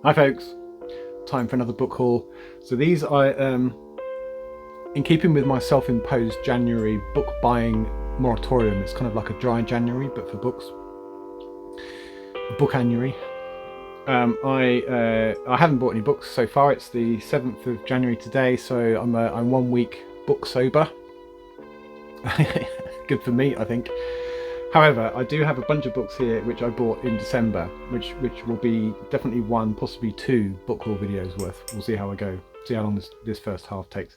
Hi folks, time for another book haul. So these are in keeping with my self-imposed January book buying moratorium. It's kind of like a dry January but for books, a book annuary. I haven't bought any books so far. It's the 7th of January today, so I'm 1 week book sober. Good for me, I think. However, I do have a bunch of books here which I bought in December, which will be definitely 1, possibly 2 book haul videos worth. We'll see how I go, see how long this first half takes.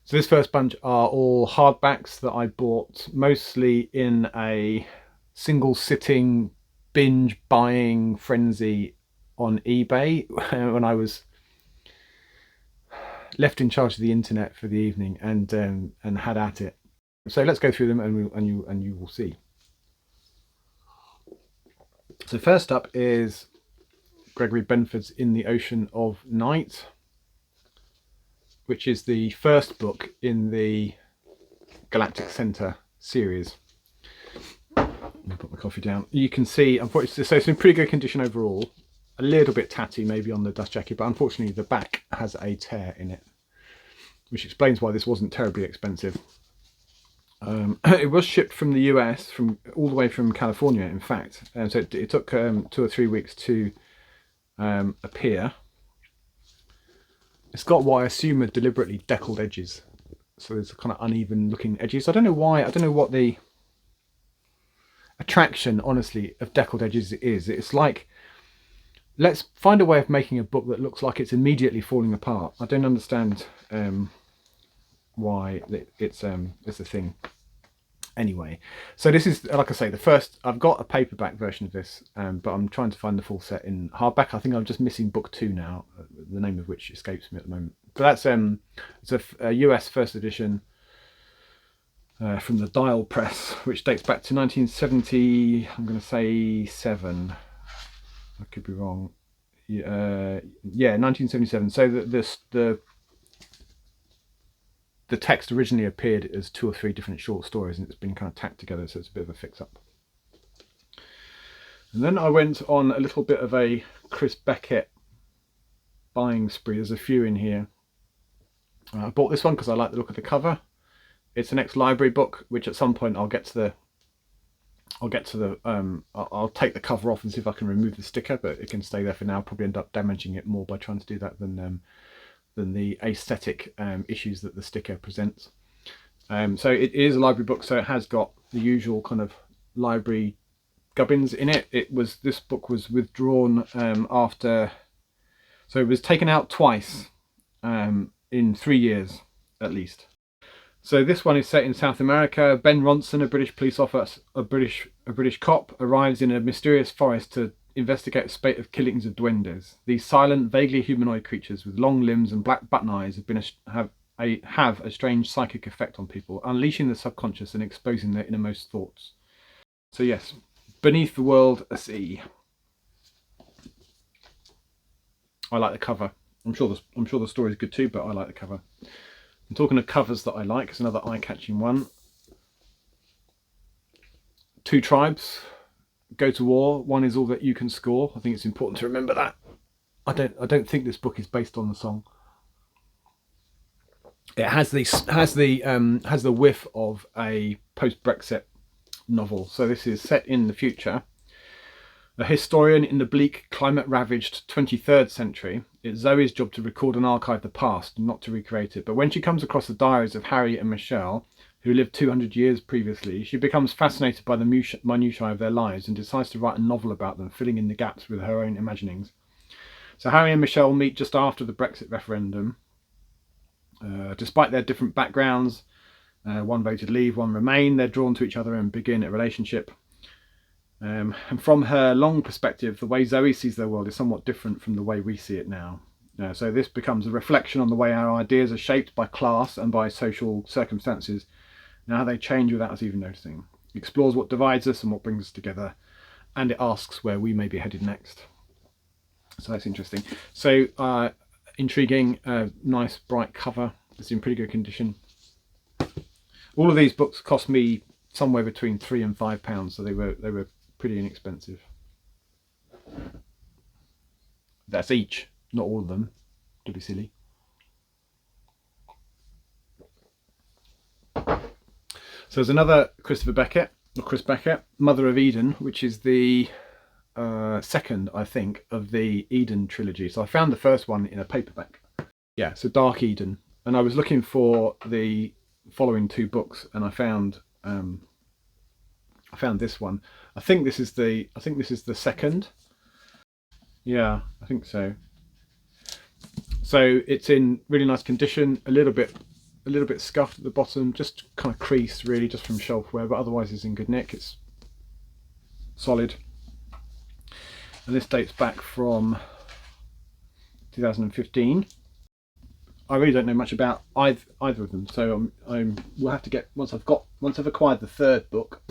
So this first bunch are all hardbacks that I bought mostly in a single sitting binge buying frenzy on eBay when I was left in charge of the internet for the evening and had at it. So let's go through them and you will see. So first up is Gregory Benford's In the Ocean of Night, which is the first book in the Galactic Center series. Let me put my coffee down. You can see, unfortunately, so it's in pretty good condition overall. A little bit tatty maybe on the dust jacket, but unfortunately the back has a tear in it, which explains why this wasn't terribly expensive. It was shipped from the US, all the way from California, in fact, and so it took 2 or 3 weeks to appear. It's got what I assume are deliberately deckled edges, so there's kind of uneven looking edges. I don't know why. I don't know what the attraction, honestly, of deckled edges is. It's like, let's find a way of making a book that looks like it's immediately falling apart. I don't understand why it's a thing. Anyway, so this is, like I say, the first. I've got a paperback version of this, but I'm trying to find the full set in hardback. I think I'm just missing book 2 now, the name of which escapes me at the moment. But that's it's a US first edition from the Dial Press, which dates back to 1970. I'm going to say 7. I could be wrong. Yeah, 1977. So the text originally appeared as 2 or 3 different short stories, and it's been kind of tacked together, so it's a bit of a fix-up. And then I went on a little bit of a Chris Becket buying spree. There's a few in here. I bought this one because I like the look of the cover. It's an ex-library book, which at some point I'll take the cover off and see if I can remove the sticker, but it can stay there for now. I'll probably end up damaging it more by trying to do that than the aesthetic issues that the sticker presents. So it is a library book, so it has got the usual kind of library gubbins in it. This book was withdrawn after, so it was taken out twice in 3 years at least. So this one is set in South America. Ben Ronson, a British police officer, a British cop, arrives in a mysterious forest to investigate a spate of killings of duendes. These silent, vaguely humanoid creatures with long limbs and black button eyes have a strange psychic effect on people, unleashing the subconscious and exposing their innermost thoughts. So yes, Beneath the World, a Sea. I like the cover. I'm sure the story is good too, but I like the cover. I'm talking of covers that I like. It's another eye-catching one. 2 tribes go to war. One is all that you can score. I think it's important to remember that. I don't think this book is based on the song. It has the whiff of a post-Brexit novel. So this is set in the future. A historian in the bleak, climate-ravaged 23rd century, it's Zoe's job to record and archive the past, not to recreate it. But when she comes across the diaries of Harry and Michelle, who lived 200 years previously, she becomes fascinated by the minutiae of their lives and decides to write a novel about them, filling in the gaps with her own imaginings. So Harry and Michelle meet just after the Brexit referendum. Despite their different backgrounds, one voted leave, one remain, they're drawn to each other and begin a relationship. And from her long perspective, the way Zoe sees their world is somewhat different from the way we see it now. So this becomes a reflection on the way our ideas are shaped by class and by social circumstances, and how they change without us even noticing. It explores what divides us and what brings us together, and it asks where we may be headed next. So that's interesting. So intriguing, nice bright cover. It's in pretty good condition. All of these books cost me somewhere between £3 and £5, so they were pretty inexpensive. That's each, not all of them. Don't be silly. So there's another Chris Becket, Mother of Eden, which is the second, I think, of the Eden trilogy. So I found the first one in a paperback. Yeah, so Dark Eden, and I was looking for the following two books, and I found this one. I think this is the second. Yeah, I think so. So it's in really nice condition. A little bit scuffed at the bottom, just kind of creased really, just from shelf wear, but otherwise it's in good nick. It's solid. And this dates back from 2015. I really don't know much about either of them, so we'll have to get, once I've acquired the third book,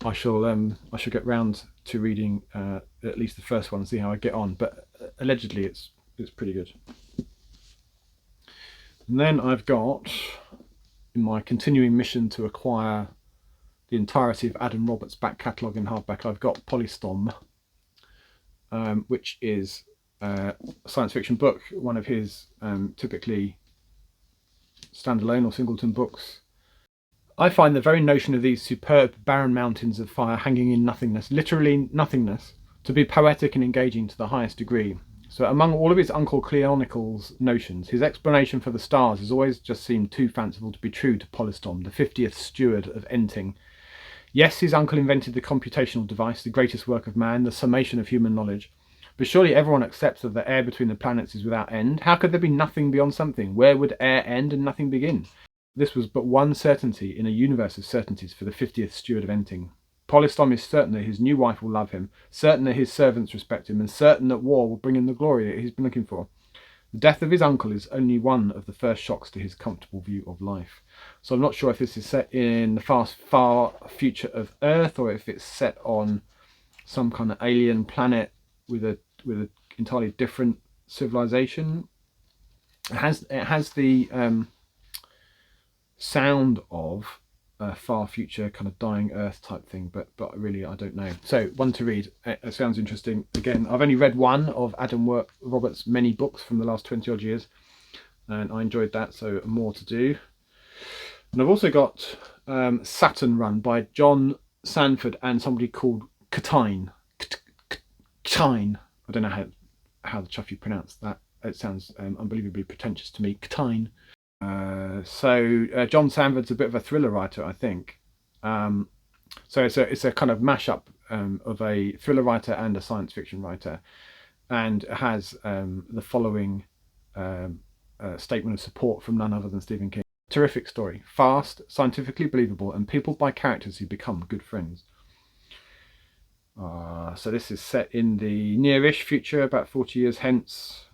I shall get round to reading at least the first one and see how I get on. But allegedly it's pretty good. And then I've got, in my continuing mission to acquire the entirety of Adam Roberts' back catalogue in hardback, I've got Polystom, which is a science fiction book, one of his typically standalone or singleton books. I find the very notion of these superb barren mountains of fire hanging in nothingness, literally nothingness, to be poetic and engaging to the highest degree. So among all of his Uncle Cleonicle's notions, his explanation for the stars has always just seemed too fanciful to be true to Polystom, the 50th steward of Enting. Yes, his uncle invented the computational device, the greatest work of man, the summation of human knowledge. But surely everyone accepts that the air between the planets is without end. How could there be nothing beyond something? Where would air end and nothing begin? This was but one certainty in a universe of certainties for the 50th steward of Enting. Polystom is certain that his new wife will love him, certain that his servants respect him, and certain that war will bring him the glory that he's been looking for. The death of his uncle is only one of the first shocks to his comfortable view of life. So I'm not sure if this is set in the far future of Earth, or if it's set on some kind of alien planet with a entirely different civilization. It has the sound of a far future kind of dying Earth type thing, but really I don't know. So one to read. It sounds interesting. Again, I've only read one of Adam Roberts' many books from the last 20 odd years, and I enjoyed that, so more to do. And I've also got Saturn Run by John Sanford and somebody called Catine. Catine. I don't know how the chuff you pronounce that. It sounds unbelievably pretentious to me. Catine. So John Sanford's a bit of a thriller writer, I think. So it's a kind of mashup of a thriller writer and a science fiction writer, and has the following statement of support from none other than Stephen King. Terrific story, fast, scientifically believable, and peopled by characters who become good friends. So this is set in the nearish future, about 40 years hence.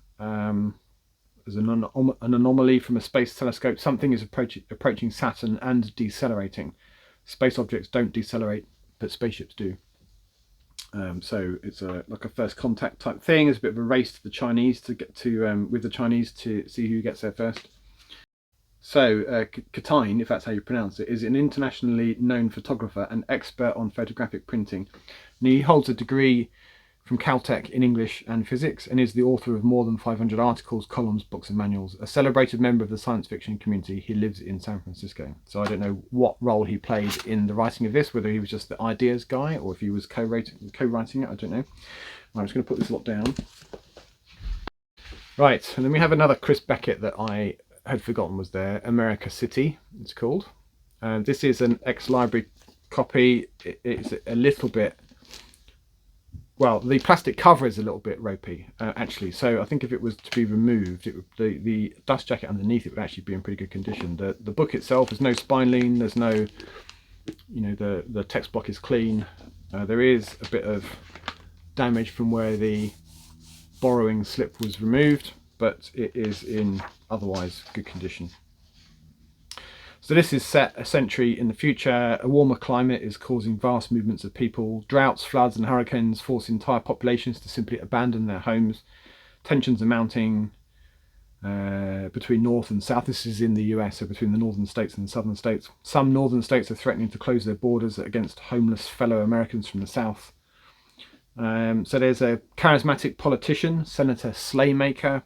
As an anomaly from a space telescope, something is approaching Saturn and decelerating. Space objects don't decelerate, but spaceships do. So it's like a first contact type thing. It's a bit of a race to the Chinese to get to with the Chinese to see who gets there first. So Catine, if that's how you pronounce it, is an internationally known photographer and expert on photographic printing, and he holds a degree from Caltech in English and physics, and is the author of more than 500 articles, columns, books and manuals. A celebrated member of the science fiction community, he lives in San Francisco. So I don't know what role he played in the writing of this, whether he was just the ideas guy or if he was co-writing it, I don't know. I'm just going to put this lot down. Right, and then we have another Chris Becket that I had forgotten was there, America City, it's called. This is an ex-library copy. It's a little bit, well, the plastic cover is a little bit ropey, actually. So I think if it was to be removed, the dust jacket underneath it would actually be in pretty good condition. The book itself, there's no spine-lean, there's no, the text block is clean. There is a bit of damage from where the borrowing slip was removed, but it is in otherwise good condition. So this is set a century in the future. A warmer climate is causing vast movements of people. Droughts, floods and hurricanes force entire populations to simply abandon their homes. Tensions are mounting between north and south. This is in the US, so between the northern states and the southern states. Some northern states are threatening to close their borders against homeless fellow Americans from the south. So there's a charismatic politician, Senator Slaymaker,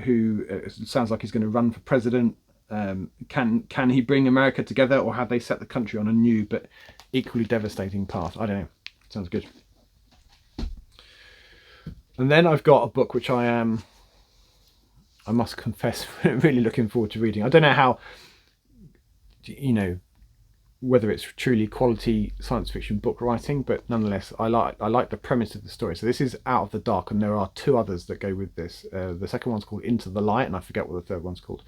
who sounds like he's going to run for president. Can he bring America together, or have they set the country on a new but equally devastating path? I don't know. Sounds good. And then I've got a book which I must confess, really looking forward to reading. I don't know how, whether it's truly quality science fiction book writing, but nonetheless, I like the premise of the story. So this is Out of the Dark, and there are two others that go with this. The second one's called Into the Light, and I forget what the third one's called.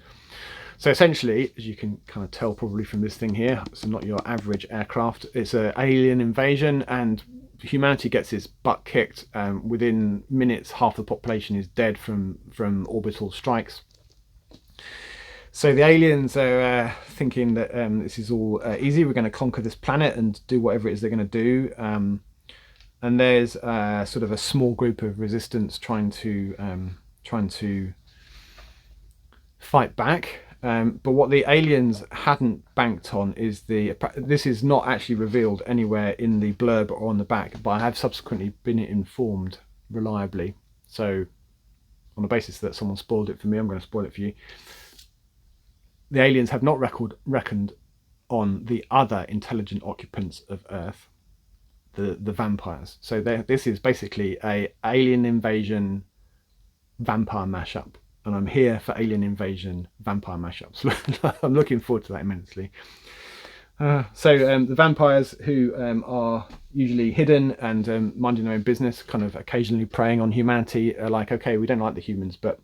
So essentially, as you can kind of tell probably from this thing here, it's not your average aircraft. It's an alien invasion, and humanity gets its butt kicked. Within minutes, half the population is dead from orbital strikes. So the aliens are thinking that this is all easy. We're going to conquer this planet and do whatever it is they're going to do. And there's sort of a small group of resistance trying to fight back. But what the aliens hadn't banked on is this is not actually revealed anywhere in the blurb or on the back, but I have subsequently been informed reliably. So on the basis that someone spoiled it for me, I'm going to spoil it for you. The aliens have not reckoned on the other intelligent occupants of Earth, the vampires. So this is basically a alien invasion vampire mashup, and I'm here for alien invasion vampire mashups. I'm looking forward to that immensely. So the vampires, who are usually hidden and minding their own business, kind of occasionally preying on humanity, are like, okay, we don't like the humans, but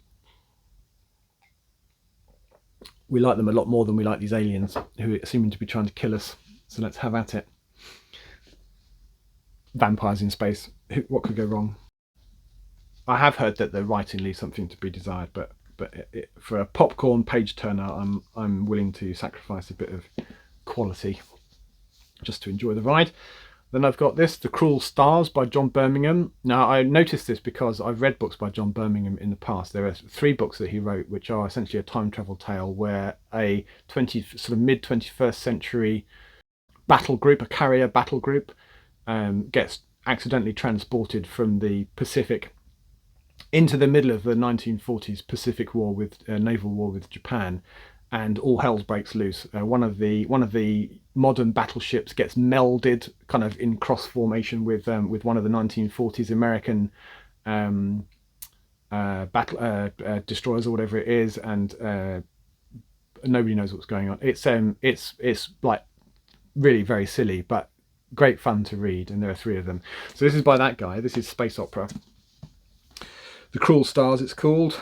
we like them a lot more than we like these aliens who are seeming to be trying to kill us. So let's have at it. Vampires in space. What could go wrong? I have heard that the writing leaves something to be desired, but for a popcorn page turner, I'm willing to sacrifice a bit of quality just to enjoy the ride. Then I've got this, The Cruel Stars by John Birmingham. Now, I noticed this because I've read books by John Birmingham in the past. There are 3 books that he wrote, which are essentially a time travel tale where a mid-21st century battle group, a carrier battle group, gets accidentally transported from the Pacific into the middle of the 1940s Pacific War with naval war with Japan, and all hell breaks loose. One of the modern battleships gets melded, kind of in cross formation with one of the 1940s American battle destroyers or whatever it is, and nobody knows what's going on. It's like really very silly, but great fun to read, and there are 3 of them. So this is by that guy. This is space opera. The Cruel Stars, it's called.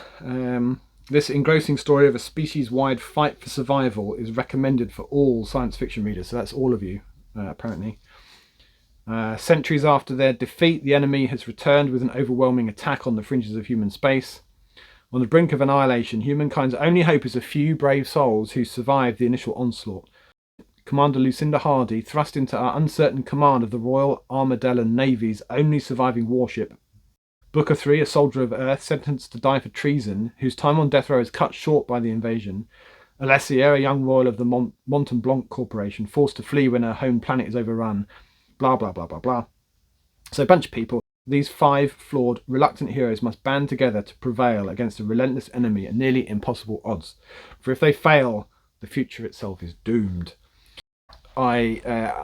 This engrossing story of a species-wide fight for survival is recommended for all science fiction readers. So that's all of you, apparently. Centuries after their defeat, the enemy has returned with an overwhelming attack on the fringes of human space. On the brink of annihilation, humankind's only hope is a few brave souls who survived the initial onslaught. Commander Lucinda Hardy, thrust into our uncertain command of the Royal Armadillo Navy's only surviving warship, Booker 3, a soldier of Earth, sentenced to die for treason, whose time on death row is cut short by the invasion. Alessia, a young royal of the Mont Blanc Corporation, forced to flee when her home planet is overrun. Blah, blah, blah, blah, blah. So a bunch of people. These 5 flawed, reluctant heroes must band together to prevail against a relentless enemy at nearly impossible odds. For if they fail, the future itself is doomed. I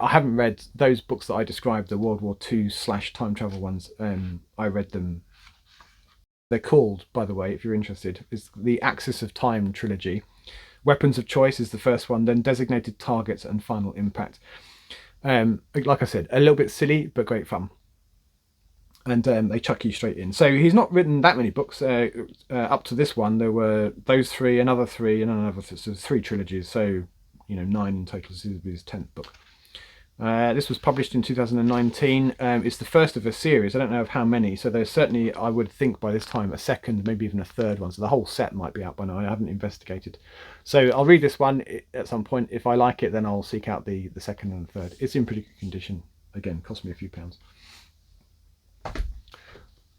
haven't read those books that I described, the World War II / time travel ones. I read them. They're called, by the way, if you're interested, is the Axis of Time trilogy. Weapons of Choice is the first one, then Designated Targets and Final Impact. Like I said, a little bit silly, but great fun. And they chuck you straight in. So he's not written that many books. Up to this one, there were those 3, another 3, and another 3, so 3 trilogies. So 9 in total. This is his 10th book. This was published in 2019. It's the first of a series. I don't know of how many. So there's certainly, I would think by this time, a second, maybe even a third one. So the whole set might be out by now. I haven't investigated. So I'll read this one at some point. If I like it, then I'll seek out the second and third. It's in pretty good condition. Again, cost me a few pounds.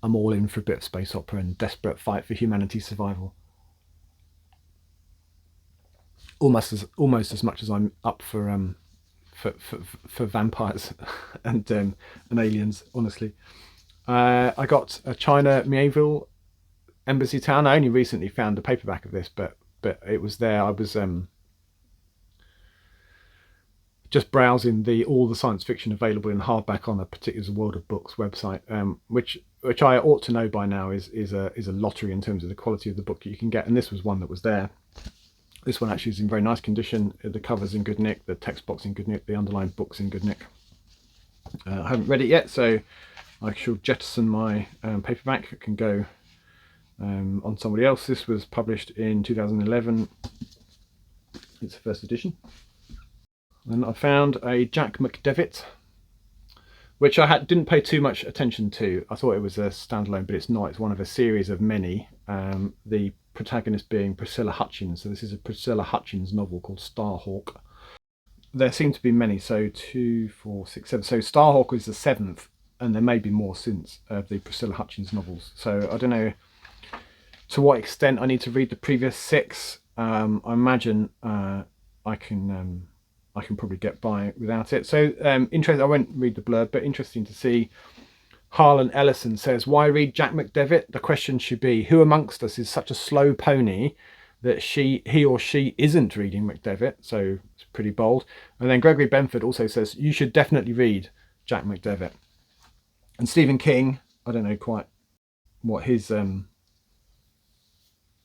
I'm all in for a bit of space opera and desperate fight for humanity's survival. Almost as much as I'm up for vampires and aliens, honestly. I got a China Mieville Embassy Town. I only recently found the paperback of this, but it was there. I was just browsing all the science fiction available in hardback on a particular World of Books website, which I ought to know by now is a lottery in terms of the quality of the book you can get, and this was one that was there. This one actually is in very nice condition. The cover's in good nick, the text box in good nick, the underlined book's in good nick. I haven't read it yet, so I shall jettison my paperback. It can go on somebody else. This was published in 2011. It's the first edition. And I found a Jack McDevitt, which I didn't pay too much attention to. I thought it was a standalone, but it's not. It's one of a series of many. The protagonist being Priscilla Hutchins. So this is a Priscilla Hutchins novel called Starhawk. There seem to be many, so 2, 4, 6, 7. So Starhawk is the 7th, and there may be more since the Priscilla Hutchins novels. So I don't know to what extent I need to read the previous 6. I imagine I can probably get by without it. So interesting. I won't read the blurb, but interesting to see. Harlan Ellison says, "Why read Jack McDevitt? The question should be, who amongst us is such a slow pony that he or she isn't reading McDevitt?" So it's pretty bold. And then Gregory Benford also says, "You should definitely read Jack McDevitt." And Stephen King, I don't know quite what his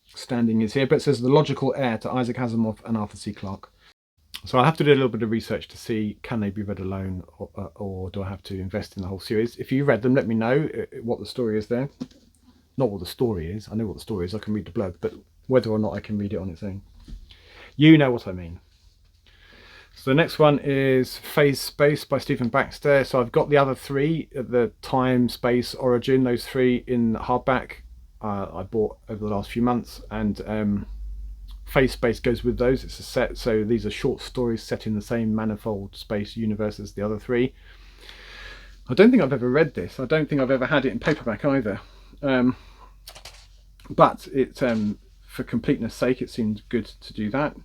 standing is here, but it says the logical heir to Isaac Asimov and Arthur C. Clarke. So I'll have to do a little bit of research to see, can they be read alone, or do I have to invest in the whole series? If you read them, let me know what the story is there. Not what the story is. I know what the story is. I can read the blurb, but whether or not I can read it on its own. You know what I mean. So the next one is Phase Space by Stephen Baxter. So I've got the other 3, the Time, Space, Origin, those 3 in hardback. I bought over the last few months, and Phase Space goes with those. It's a set, so these are short stories set in the same manifold space universe as the other 3. I don't think I've ever read this. I don't think I've ever had it in paperback either. But it, for completeness sake, it seems good to do that.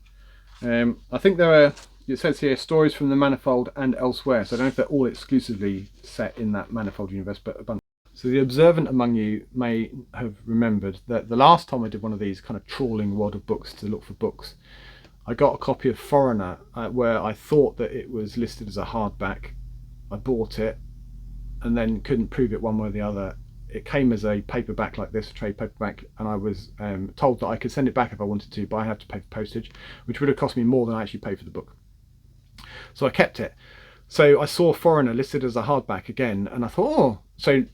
I think there are, it says here, stories from the manifold and elsewhere. So I don't know if they're all exclusively set in that manifold universe, but a bunch. So the observant among you may have remembered that the last time I did one of these kind of trawling World of Books to look for books, I got a copy of Foreigner where I thought that it was listed as a hardback. I bought it and then couldn't prove it one way or the other. It came as a paperback like this, a trade paperback, and I was told that I could send it back if I wanted to, but I had to pay for postage, which would have cost me more than I actually paid for the book. So I kept it. So I saw Foreigner listed as a hardback again, and I thought, oh, so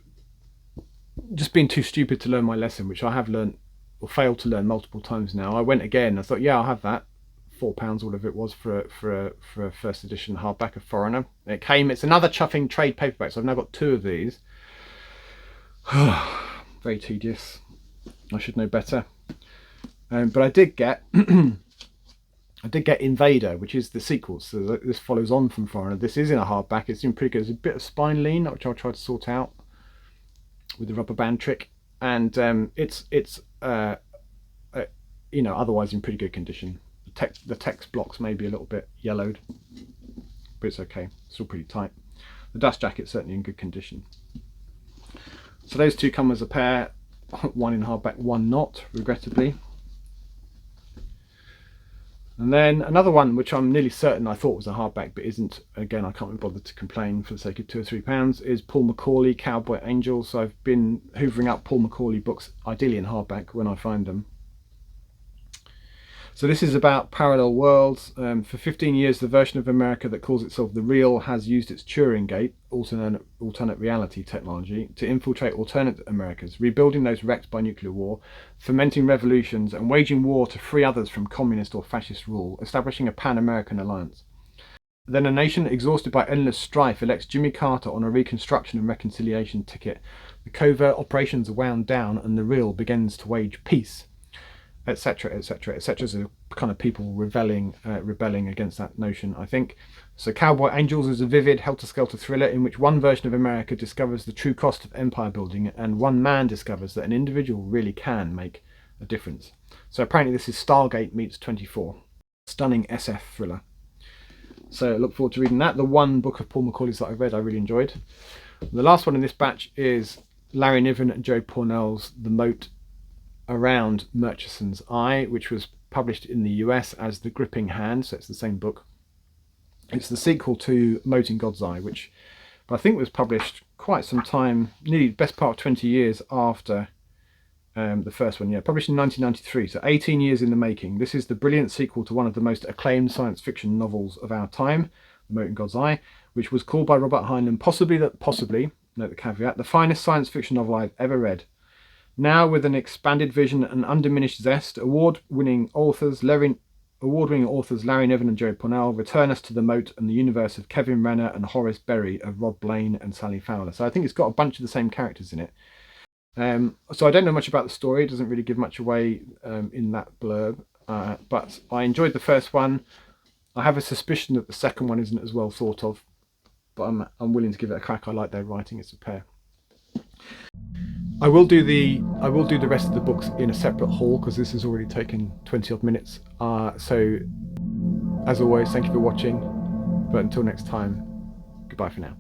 just being too stupid to learn my lesson, which I have learned or failed to learn multiple times now. I went again. I thought, yeah, I'll have that. £4, whatever it was, for a first edition hardback of Foreigner. It came. It's another chuffing trade paperback. So I've now got 2 of these. Very tedious. I should know better. But I did get Invader, which is the sequel. So this follows on from Foreigner. This is in a hardback. It's doing pretty good. There's a bit of spine lean, which I'll try to sort out with the rubber band trick, and it's you know, otherwise in pretty good condition. The text blocks may be a little bit yellowed, but it's okay. It's still pretty tight. The dust jacket's certainly in good condition. So those 2 come as a pair, one in hardback, one not, regrettably. And then another one, which I'm nearly certain I thought was a hardback, but isn't. Again, I can't be bothered to complain for the sake of £2 or £3, is Paul Macaulay, Cowboy Angels. So I've been hoovering up Paul Macaulay books, ideally in hardback, when I find them. So this is about parallel worlds. For 15 years, the version of America that calls itself the Real has used its Turing Gate, alternate reality technology, to infiltrate alternate Americas, rebuilding those wrecked by nuclear war, fomenting revolutions, and waging war to free others from communist or fascist rule, establishing a Pan-American alliance. Then a nation exhausted by endless strife elects Jimmy Carter on a reconstruction and reconciliation ticket. The covert operations are wound down and the Real begins to wage peace, etc., etc., etc. Is a kind of people rebelling against that notion, I think. So Cowboy Angels is a vivid helter-skelter thriller in which one version of America discovers the true cost of empire building, and one man discovers that an individual really can make a difference. So apparently this is Stargate meets 24. Stunning SF thriller. So I look forward to reading that. The one book of Paul Macaulay's that I've read I really enjoyed. The last one in this batch is Larry Niven and Joe Pornell's The Moat Around Murchison's Eye, which was published in the US as The Gripping Hand, so it's the same book. It's the sequel to Moat in God's Eye, which I think was published quite some time, nearly the best part of 20 years after the first one. Yeah, published in 1993, so 18 years in the making. This is the brilliant sequel to one of the most acclaimed science fiction novels of our time, The Moat in God's Eye, which was called by Robert Heinlein possibly, note the caveat, the finest science fiction novel I've ever read. Now, with an expanded vision and undiminished zest, award-winning authors Larry Niven and Joe Pornell return us to the moat and the universe of Kevin Renner and Horace Berry, of Rob Blaine and Sally Fowler. So I think it's got a bunch of the same characters in it. So I don't know much about the story. It doesn't really give much away in that blurb. But I enjoyed the first one. I have a suspicion that the second one isn't as well thought of, but I'm willing to give it a crack. I like their writing. It's a pair. I will do the rest of the books in a separate haul because this has already taken 20 odd minutes. So as always, thank you for watching. But until next time, goodbye for now.